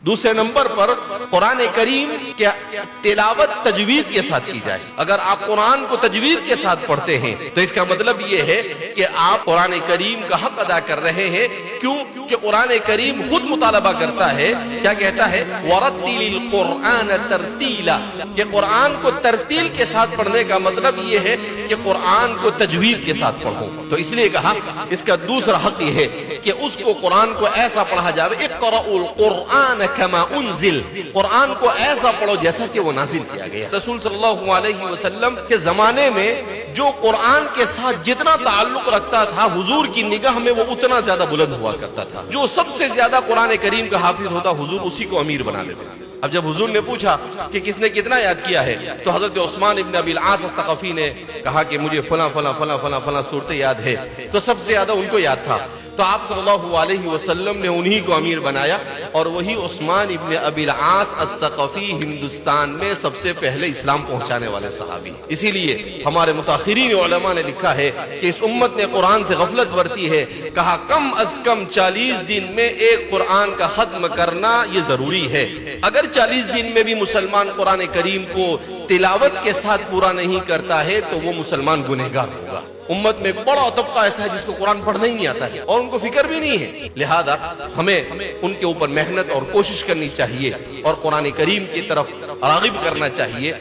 دوسرے نمبر پر قرآن کریم کی تلاوت تجوید کے ساتھ کی جائے۔ اگر آپ قرآن کو تجوید کے ساتھ پڑھتے ہیں تو اس کا مطلب یہ ہے کہ آپ قرآن کریم کا حق ادا کر رہے ہیں۔ کیوں کہ قرآن کریم خود مطالبہ کرتا ہے، کیا کہتا ہے؟ وَرَتِّلِ الْقُرْآنَ تَرْتِيلًا، کہ قرآن کو ترتیل کے ساتھ پڑھنے کا مطلب یہ ہے کہ قرآن کو تجوید کے ساتھ پڑھو۔ تو اس لیے کہا اس کا دوسرا حق یہ ہے کہ اس کو قرآن کو ایسا پڑھا جائے، اقرأوا القرآن کما انزل، قرآن کو ایسا پڑھو جیسا کہ وہ نازل کیا گیا۔ رسول صلی اللہ علیہ وسلم کے زمانے میں جو قرآن کے ساتھ جتنا تعلق رکھتا تھا، حضور کی نگاہ میں وہ اتنا زیادہ بلند ہوا کرتا تھا۔ جو سب سے زیادہ قرآن کریم کا حافظ ہوتا، حضور اسی کو امیر بنا دیتے۔ اب جب حضور نے پوچھا کہ کس نے کتنا یاد کیا ہے تو حضرت عثمان ابن ابی العاص الثقفی نے کہا کہ مجھے فلاں فلاں فلاں فلاں فلاں صورتیں یاد ہے، تو سب سے زیادہ ان کو یاد تھا۔ تو آپ صلی اللہ علیہ وسلم نے انہی کو امیر بنایا، اور وہی عثمان ابن ابی العاص الثقفی ہندوستان میں سب سے پہلے اسلام پہنچانے والے صحابی۔ اسی لیے ہمارے متاخرین علماء نے لکھا ہے کہ اس امت نے قرآن سے غفلت برتی ہے، کہا کم از کم 40 دن میں ایک قرآن کا ختم کرنا یہ ضروری ہے۔ اگر 40 دن میں بھی مسلمان قرآن کریم کو تلاوت کے ساتھ پورا نہیں کرتا ہے تو وہ مسلمان گنہگار ہوگا۔ امت میں ایک بڑا طبقہ ایسا ہے جس کو قرآن پڑھنا ہی نہیں آتا ہے اور ان کو فکر بھی نہیں ہے، لہذا ہمیں ان کے اوپر محنت اور کوشش کرنی چاہیے اور قرآن کریم کی طرف راغب کرنا چاہیے۔